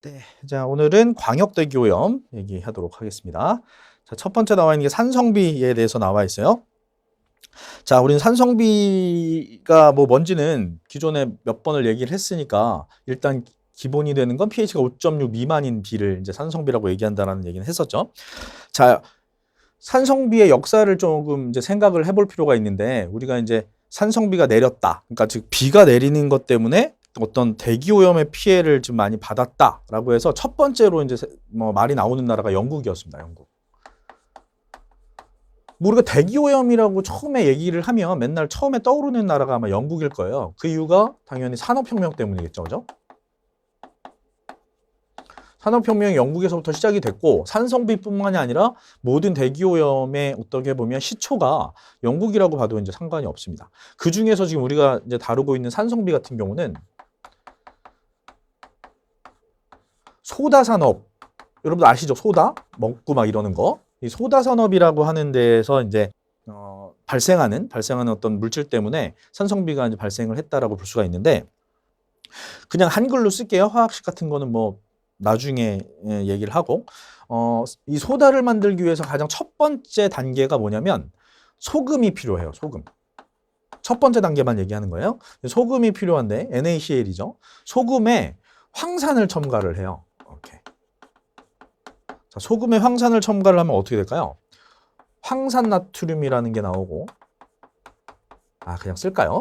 네. 자, 오늘은 광역대기 오염 얘기하도록 하겠습니다. 자, 첫 번째 나와 있는 게 산성비에 대해서 나와 있어요. 자, 우리는 산성비가 뭐 뭔지는 기존에 몇 번을 얘기를 했으니까 일단 기본이 되는 건 pH가 5.6 미만인 비를 이제 산성비라고 얘기한다라는 얘기는 했었죠. 자, 산성비의 역사를 조금 이제 생각을 해볼 필요가 있는데 우리가 이제 산성비가 내렸다. 그러니까 즉 비가 내리는 것 때문에 어떤 대기 오염의 피해를 좀 많이 받았다라고 해서 첫 번째로 이제 뭐 말이 나오는 나라가 영국이었습니다. 영국. 뭐 우리가 대기 오염이라고 처음에 얘기를 하면 맨날 처음에 떠오르는 나라가 아마 영국일 거예요. 그 이유가 당연히 산업혁명 때문이겠죠, 그죠? 산업혁명이 영국에서부터 시작이 됐고 산성비뿐만이 아니라 모든 대기오염의 어떻게 보면 시초가 영국이라고 봐도 이제 상관이 없습니다. 그 중에서 지금 우리가 이제 다루고 있는 산성비 같은 경우는 소다 산업, 여러분들 아시죠? 소다 먹고 막 이러는 거. 이 소다 산업이라고 하는 데에서 이제 발생하는 어떤 물질 때문에 산성비가 이제 발생을 했다라고 볼 수가 있는데 그냥 한글로 쓸게요. 화학식 같은 거는 뭐 나중에 얘기를 하고 이 소다를 만들기 위해서 가장 첫 번째 단계가 뭐냐면 소금이 필요해요. 소금. 첫 번째 단계만 얘기하는 거예요. 소금이 필요한데 NaCl이죠. 소금에 황산을 첨가를 해요. 이렇게. 자, 소금에 황산을 첨가를 하면 어떻게 될까요? 황산나트륨이라는 게 나오고 그냥 쓸까요?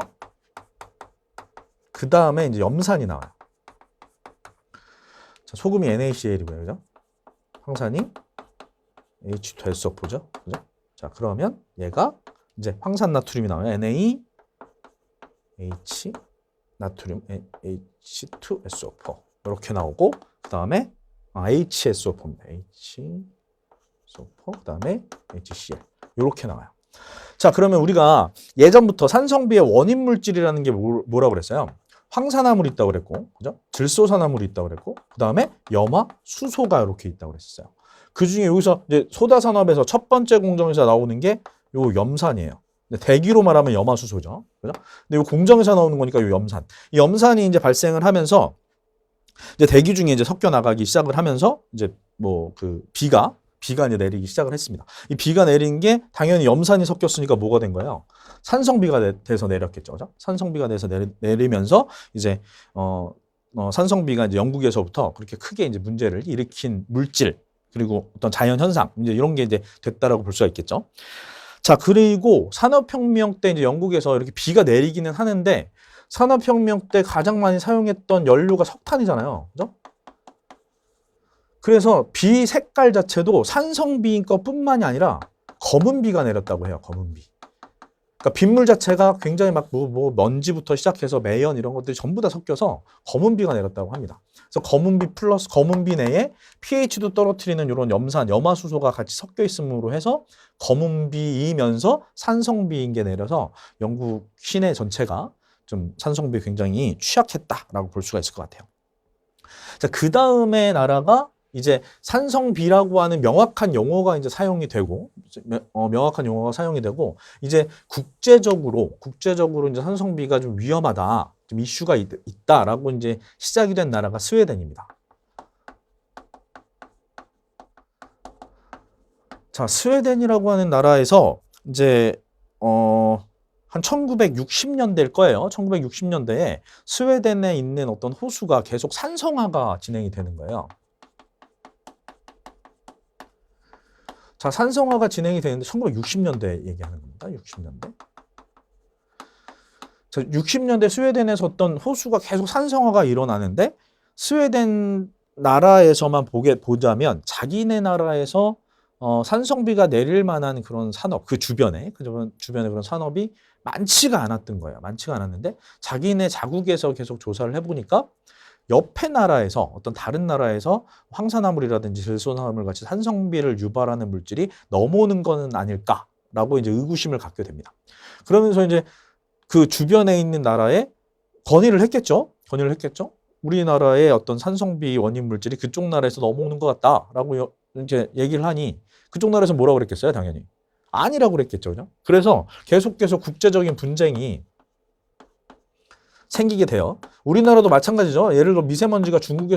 그 다음에 이제 염산이 나와요. 자, 소금이 NaCl이고요. 그죠? 황산이 H2SO4죠. 그죠? 자, 그러면 얘가 이제 황산나트륨이 나와요. NaH 나트륨 H2SO4 이렇게 나오고 그 다음에 HSO4입니다. HSO4 그 다음에 HCl 이렇게 나와요. 자, 그러면 우리가 예전부터 산성비의 원인 물질이라는 게 뭐라고 그랬어요? 황산화물이 있다고 그랬고, 그죠? 질소산화물이 있다고 그랬고, 그 다음에 염화, 수소가 이렇게 있다고 그랬어요. 그 중에 여기서 이제 소다 산업에서 첫 번째 공정에서 나오는 게 요 염산이에요. 대기로 말하면 염화수소죠. 그죠? 근데 요 공정에서 나오는 거니까 요 염산. 이 염산이 이제 발생을 하면서 이제 대기 중에 이제 섞여 나가기 시작을 하면서 이제 뭐 그 비가 이제 내리기 시작을 했습니다. 이 비가 내린 게 당연히 염산이 섞였으니까 뭐가 된 거예요? 산성비가 돼서 내렸겠죠. 그죠? 산성비가 돼서 내리면서 이제 산성비가 이제 영국에서부터 그렇게 크게 이제 문제를 일으킨 물질 그리고 어떤 자연 현상 이제 이런 게 이제 됐다라고 볼 수가 있겠죠. 자, 그리고 산업혁명 때 이제 영국에서 이렇게 비가 내리기는 하는데 산업혁명 때 가장 많이 사용했던 연료가 석탄이잖아요. 그죠? 그래서 비 색깔 자체도 산성비인 것뿐만이 아니라 검은 비가 내렸다고 해요. 검은 비. 그러니까 빗물 자체가 굉장히 막 뭐 먼지부터 시작해서 매연 이런 것들이 전부 다 섞여서 검은 비가 내렸다고 합니다. 그래서 검은 비 플러스 검은 비 내에 pH도 떨어뜨리는 이런 염산, 염화수소가 같이 섞여 있음으로 해서 검은 비이면서 산성비인 게 내려서 영국 시내 전체가 좀 산성비에 굉장히 취약했다라고 볼 수가 있을 것 같아요. 자, 그 다음에 나라가 이제 산성비라고 하는 명확한 용어가 이제 사용이 되고, 명확한 용어가 사용이 되고, 이제 국제적으로 이제 산성비가 좀 위험하다, 좀 이슈가 있다라고 이제 시작이 된 나라가 스웨덴입니다. 자, 스웨덴이라고 하는 나라에서 이제 한 1960년대일 거예요. 1960년대에 스웨덴에 있는 어떤 호수가 계속 산성화가 진행이 되는 거예요. 자, 산성화가 진행이 되는데 1960년대 얘기하는 겁니다. 60년대. 자, 60년대 스웨덴에서 어떤 호수가 계속 산성화가 일어나는데 스웨덴 나라에서만 보자면 자기네 나라에서 산성비가 내릴 만한 그런 산업, 그 주변에 그런 산업이 많지가 않았던 거예요. 많지가 않았는데 자기네 자국에서 계속 조사를 해보니까 옆에 나라에서 어떤 다른 나라에서 황산화물이라든지 질소산화물 같이 산성비를 유발하는 물질이 넘어오는 것은 아닐까라고 이제 의구심을 갖게 됩니다. 그러면서 이제 그 주변에 있는 나라에 건의를 했겠죠. 우리나라의 어떤 산성비 원인 물질이 그쪽 나라에서 넘어오는 것 같다라고 이제 얘기를 하니 그쪽 나라에서 뭐라고 그랬겠어요? 당연히 아니라고 그랬겠죠. 그죠? 그래서 계속 국제적인 분쟁이 생기게 돼요. 우리나라도 마찬가지죠. 예를 들어 미세먼지가 중국에서